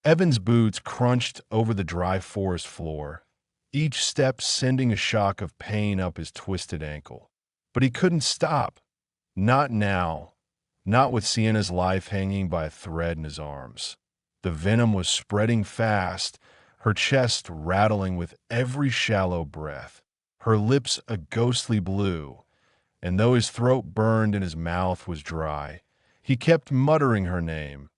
Evan's boots crunched over the dry forest floor, each step sending a shock of pain up his twisted ankle. But he couldn't stop. Not now. Not with Sienna's life hanging by a thread in his arms. The venom was spreading fast, her chest rattling with every shallow breath, her lips a ghostly blue, and though his throat burned and his mouth was dry, he kept muttering her name,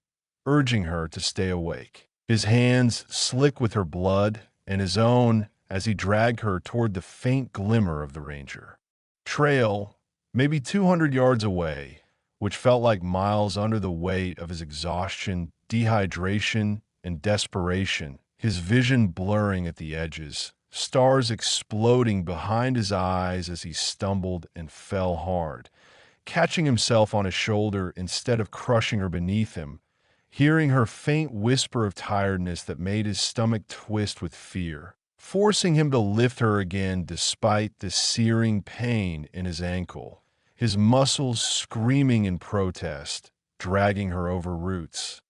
urging her to stay awake. His hands slick with her blood, and his own as he dragged her toward the faint glimmer of the ranger trail, maybe 200 yards away, which felt like miles under the weight of his exhaustion, dehydration, and desperation, his vision blurring at the edges, stars exploding behind his eyes as he stumbled and fell hard, catching himself on his shoulder instead of crushing her beneath him, hearing her faint whisper of tiredness that made his stomach twist with fear, forcing him to lift her again despite the searing pain in his ankle, his muscles screaming in protest, dragging her over roots,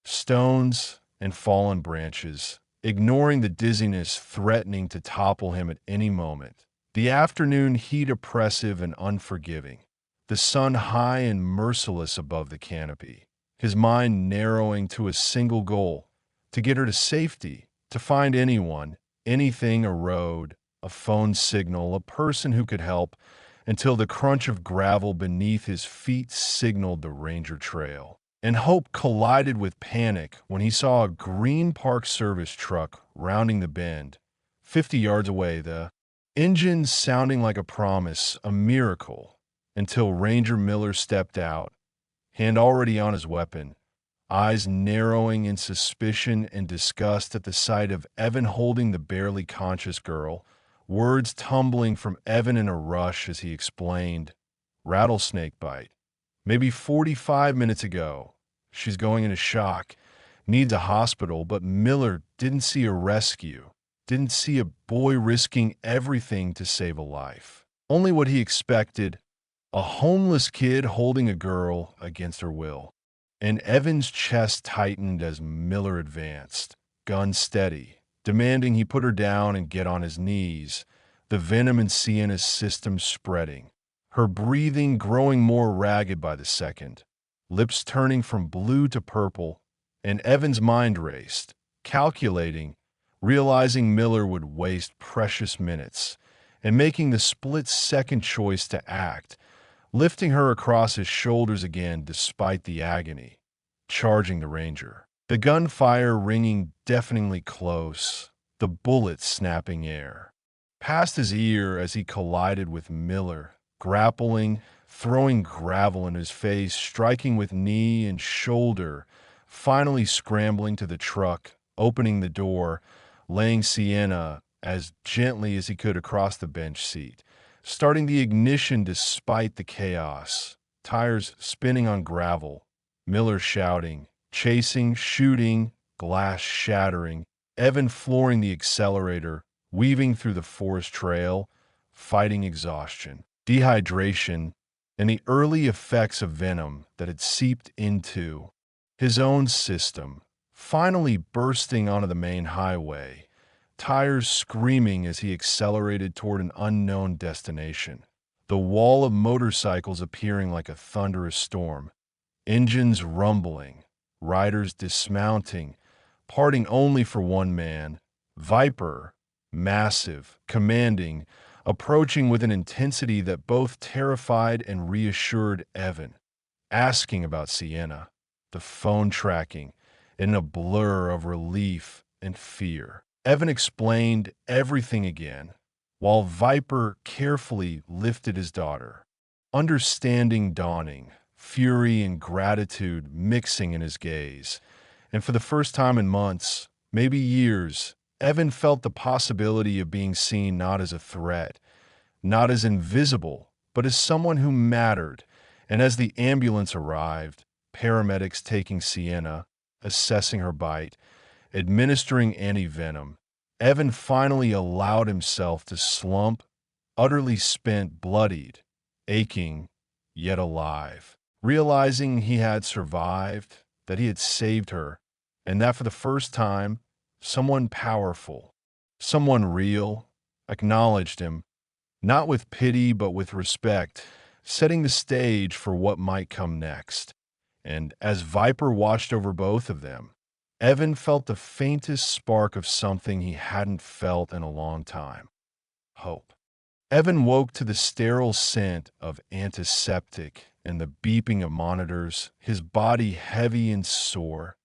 stones, and fallen branches, ignoring the dizziness threatening to topple him at any moment. The afternoon heat oppressive and unforgiving, the sun high and merciless above the canopy, his mind narrowing to a single goal, to get her to safety, to find anyone, anything, a road, a phone signal, a person who could help, until the crunch of gravel beneath his feet signaled the ranger trail. And hope collided with panic when he saw a green Park Service truck rounding the bend, 50 yards away, the engine sounding like a promise, a miracle, until Ranger Miller stepped out, hand already on his weapon, eyes narrowing in suspicion and disgust at the sight of Evan holding the barely conscious girl, words tumbling from Evan in a rush as he explained, rattlesnake bite. Maybe 45 minutes ago. She's going into shock, needs a hospital, but Miller didn't see a rescue, didn't see a boy risking everything to save a life. Only what he expected, a homeless kid holding a girl against her will. And Evan's chest tightened as Miller advanced, gun steady, demanding he put her down and get on his knees, the venom in Sienna's system spreading, her breathing growing more ragged by the second, lips turning from blue to purple, and Evan's mind raced, calculating, realizing Miller would waste precious minutes, and making the split-second choice to act, lifting her across his shoulders again despite the agony, charging the ranger. The gunfire ringing deafeningly close, the bullets snapping air. Past his ear as he collided with Miller, grappling, throwing gravel in his face, striking with knee and shoulder, finally scrambling to the truck, opening the door, laying Sienna as gently as he could across the bench seat, starting the ignition despite the chaos, tires spinning on gravel, Miller shouting, chasing, shooting, glass shattering, Evan flooring the accelerator, weaving through the forest trail, fighting exhaustion, dehydration, and the early effects of venom that had seeped into his own system, finally bursting onto the main highway, tires screaming as he accelerated toward an unknown destination, the wall of motorcycles appearing like a thunderous storm, engines rumbling, riders dismounting, parting only for one man, Viper, massive, commanding, approaching with an intensity that both terrified and reassured Evan, asking about Sienna, the phone tracking, in a blur of relief and fear. Evan explained everything again, while Viper carefully lifted his daughter, understanding dawning, fury and gratitude mixing in his gaze. And for the first time in months, maybe years, Evan felt the possibility of being seen not as a threat, not as invisible, but as someone who mattered. And as the ambulance arrived, paramedics taking Sienna, assessing her bite, administering anti-venom, Evan finally allowed himself to slump, utterly spent, bloodied, aching, yet alive, realizing he had survived, that he had saved her, and that for the first time, someone powerful, someone real, acknowledged him, not with pity but with respect, setting the stage for what might come next. And as Viper watched over both of them, Evan felt the faintest spark of something he hadn't felt in a long time: hope. Evan woke to the sterile scent of antiseptic and the beeping of monitors, his body heavy and sore,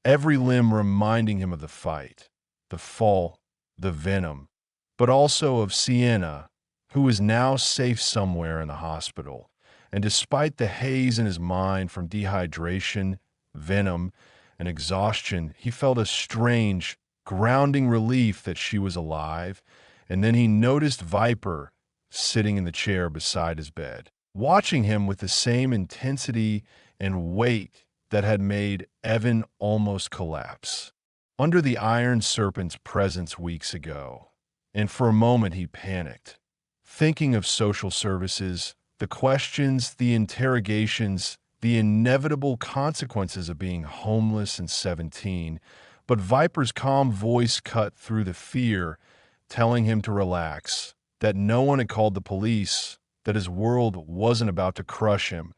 every limb reminding him of the fight, the fall, the venom, but also of Sienna, who was now safe somewhere in the hospital. And despite the haze in his mind from dehydration, venom, and exhaustion, he felt a strange, grounding relief that she was alive. And then he noticed Viper sitting in the chair beside his bed, watching him with the same intensity and weight that had made Evan almost collapse under the Iron Serpent's presence weeks ago. And for a moment he panicked, thinking of social services, the questions, the interrogations, the inevitable consequences of being homeless and 17. But Viper's calm voice cut through the fear, telling him to relax, that no one had called the police, that his world wasn't about to crush him.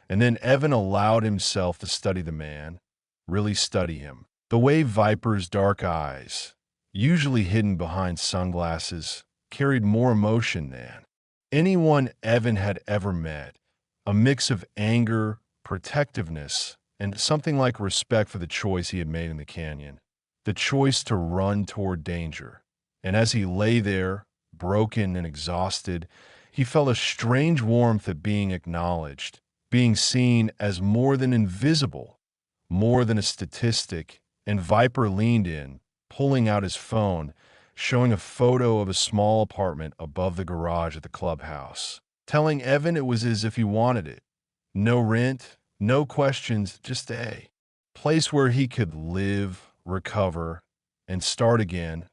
And then Evan allowed himself to study the man, really study him. The way Viper's dark eyes, usually hidden behind sunglasses, carried more emotion than anyone Evan had ever met, a mix of anger, protectiveness, and something like respect for the choice he had made in the canyon, the choice to run toward danger. And as he lay there, broken and exhausted, he felt a strange warmth at being acknowledged, being seen as more than invisible, more than a statistic. And Viper leaned in, pulling out his phone, showing a photo of a small apartment above the garage at the clubhouse, telling Evan it was as if he wanted it. No rent, no questions, just a place where he could live, recover, and start again,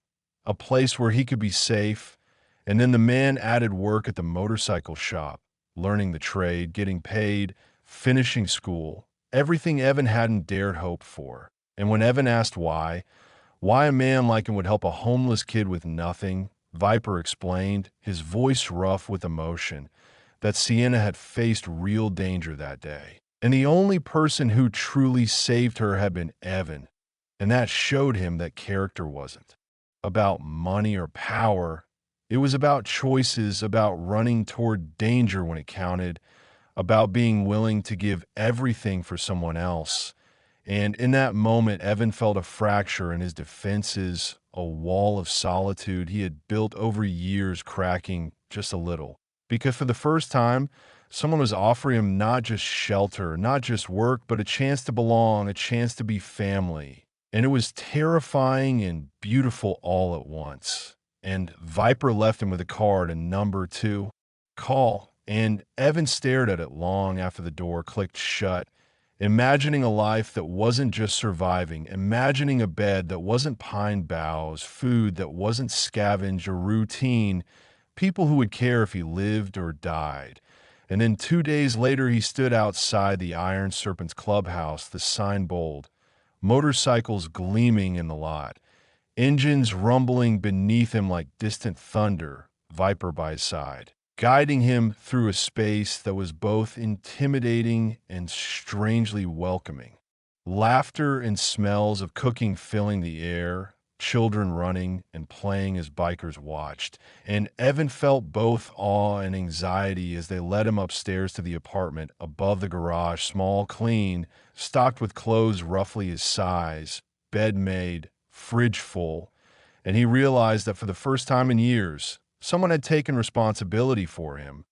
a place where he could be safe. And then the man added work at the motorcycle shop, learning the trade, getting paid, finishing school, everything Evan hadn't dared hope for. And when Evan asked why a man like him would help a homeless kid with nothing, Viper explained, his voice rough with emotion, that Sienna had faced real danger that day. And the only person who truly saved her had been Evan. And that showed him that character wasn't about money or power. It was about choices, about running toward danger when it counted, about being willing to give everything for someone else. And in that moment, Evan felt a fracture in his defenses, a wall of solitude he had built over years cracking just a little. Because for the first time, someone was offering him not just shelter, not just work, but a chance to belong, a chance to be family. And it was terrifying and beautiful all at once. And Viper left him with a card and number to call. And Evan stared at it long after the door clicked shut, imagining a life that wasn't just surviving, imagining a bed that wasn't pine boughs, food that wasn't scavenged or routine, people who would care if he lived or died. And then 2 days later, he stood outside the Iron Serpent's clubhouse, the sign bold, motorcycles gleaming in the lot, engines rumbling beneath him like distant thunder, Viper by his side, guiding him through a space that was both intimidating and strangely welcoming. Laughter and smells of cooking filling the air, children running and playing as bikers watched, and Evan felt both awe and anxiety as they led him upstairs to the apartment above the garage, small, clean, stocked with clothes roughly his size, bed made, fridge full, and he realized that for the first time in years, someone had taken responsibility for him,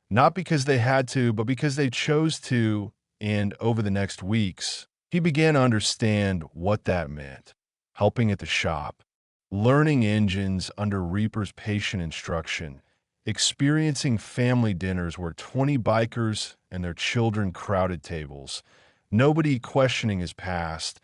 not because they had to, but because they chose to. And over the next weeks, he began to understand what that meant. Helping at the shop, learning engines under Reaper's patient instruction, experiencing family dinners where 20 bikers and their children crowded tables, nobody questioning his past,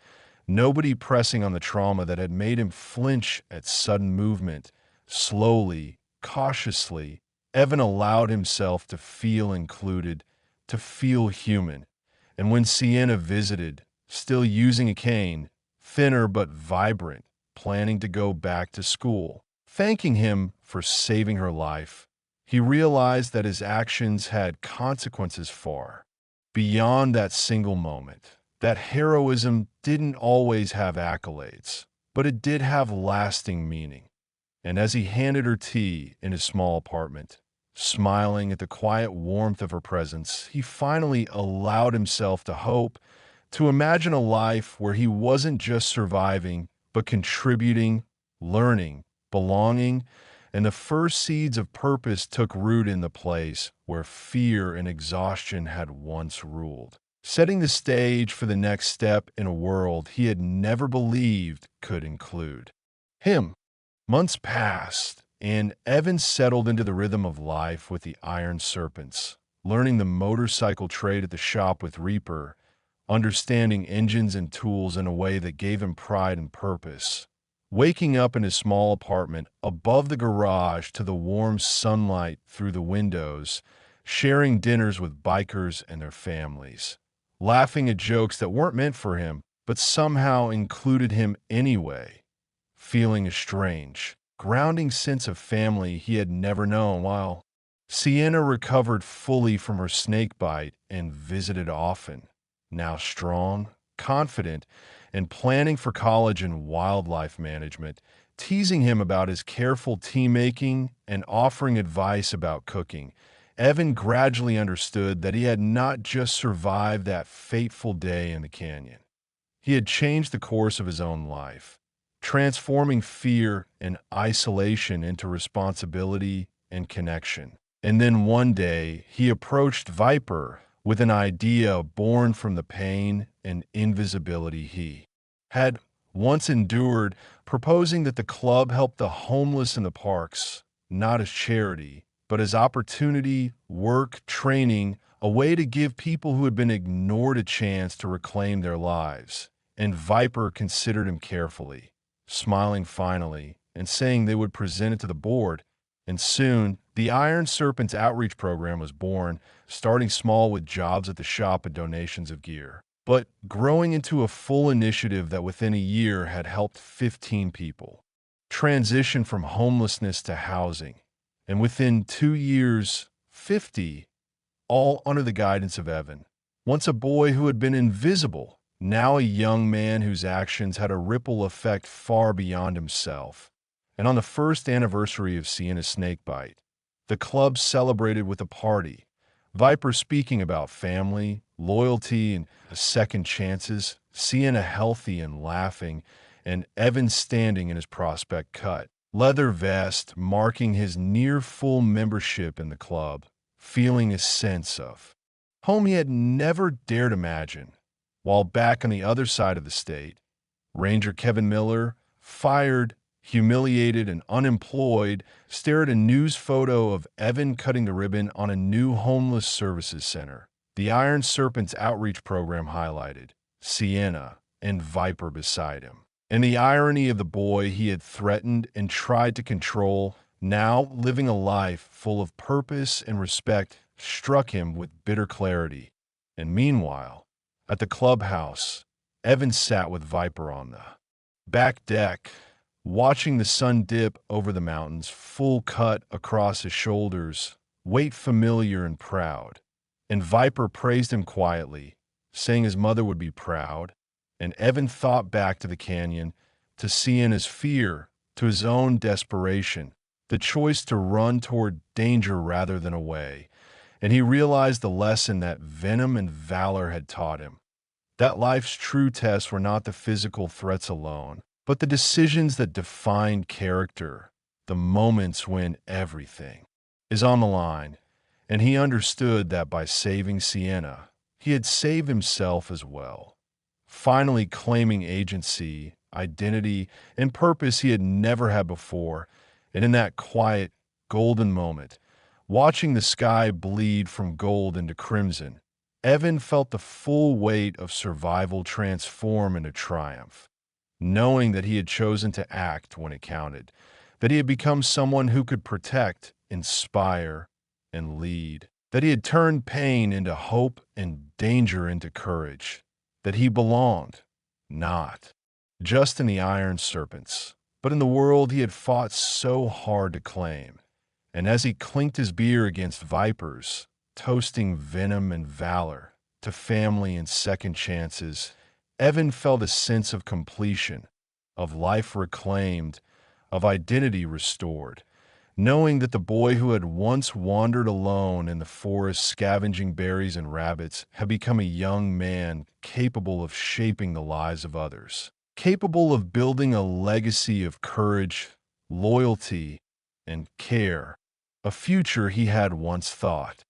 nobody pressing on the trauma that had made him flinch at sudden movement. Slowly, cautiously, Evan allowed himself to feel included, to feel human. And when Sienna visited, still using a cane, thinner but vibrant, planning to go back to school. Thanking him for saving her life, he realized that his actions had consequences far beyond that single moment. That heroism didn't always have accolades, but it did have lasting meaning. And as he handed her tea in his small apartment, smiling at the quiet warmth of her presence, he finally allowed himself to hope, to imagine a life where he wasn't just surviving, but contributing, learning, belonging, and the first seeds of purpose took root in the place where fear and exhaustion had once ruled, setting the stage for the next step in a world he had never believed could include him. Months passed, and Evan settled into the rhythm of life with the Iron Serpents, learning the motorcycle trade at the shop with Reaper, understanding engines and tools in a way that gave him pride and purpose. Waking up in his small apartment above the garage to the warm sunlight through the windows, sharing dinners with bikers and their families, laughing at jokes that weren't meant for him, but somehow included him anyway, feeling a strange, grounding sense of family he had never known while Sienna recovered fully from her snake bite and visited often, now strong, confident, and planning for college in wildlife management, teasing him about his careful tea making and offering advice about cooking. Evan gradually understood that he had not just survived that fateful day in the canyon. He had changed the course of his own life, transforming fear and isolation into responsibility and connection. And then one day, he approached Viper with an idea born from the pain and invisibility he had once endured, proposing that the club help the homeless in the parks, not as charity, but as opportunity, work, training, a way to give people who had been ignored a chance to reclaim their lives. And Viper considered him carefully, smiling finally and saying they would present it to the board. And soon, the Iron Serpent's outreach program was born, starting small with jobs at the shop and donations of gear, but growing into a full initiative that within a year had helped 15 people transition from homelessness to housing. And within 2 years, 50, all under the guidance of Evan. Once a boy who had been invisible, now a young man whose actions had a ripple effect far beyond himself. And on the first anniversary of Sienna's snakebite, the club celebrated with a party, Viper speaking about family, loyalty, and second chances, Sienna healthy and laughing, and Evan standing in his prospect cut, leather vest marking his near-full membership in the club, feeling a sense of home he had never dared imagine. While back on the other side of the state, Ranger Kevin Miller, fired, humiliated, and unemployed, stared at a news photo of Evan cutting the ribbon on a new homeless services center. The Iron Serpent's outreach program highlighted Sienna and Viper beside him. And the irony of the boy he had threatened and tried to control, now living a life full of purpose and respect, struck him with bitter clarity. And meanwhile, at the clubhouse, Evan sat with Viper on the back deck, watching the sun dip over the mountains, full cut across his shoulders, weight familiar and proud. And Viper praised him quietly, saying his mother would be proud. And Evan thought back to the canyon, to Sienna's fear, to his own desperation, the choice to run toward danger rather than away. And he realized the lesson that Venom and Valor had taught him, that life's true tests were not the physical threats alone, but the decisions that define character, the moments when everything is on the line. And he understood that by saving Sienna, he had saved himself as well, finally claiming agency, identity, and purpose he had never had before. And in that quiet, golden moment, watching the sky bleed from gold into crimson, Evan felt the full weight of survival transform into triumph, knowing that he had chosen to act when it counted, that he had become someone who could protect, inspire, and lead, that he had turned pain into hope and danger into courage, that he belonged, not just in the iron serpents, but in the world he had fought so hard to claim. And as he clinked his beer against vipers, toasting venom and valor to family and second chances, Evan felt a sense of completion, of life reclaimed, of identity restored, knowing that the boy who had once wandered alone in the forest scavenging berries and rabbits had become a young man capable of shaping the lives of others, capable of building a legacy of courage, loyalty, and care, a future he had once thought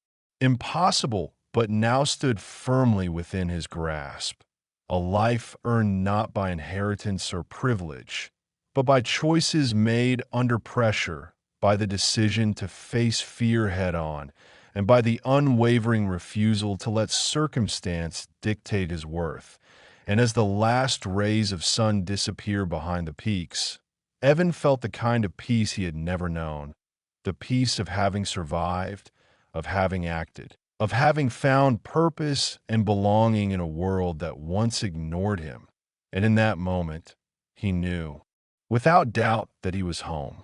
impossible but now stood firmly within his grasp, a life earned not by inheritance or privilege, but by choices made under pressure, by the decision to face fear head-on, and by the unwavering refusal to let circumstance dictate his worth. And as the last rays of sun disappear behind the peaks, Evan felt the kind of peace he had never known, the peace of having survived, of having acted, of having found purpose and belonging in a world that once ignored him. And in that moment, he knew, without doubt, that he was home.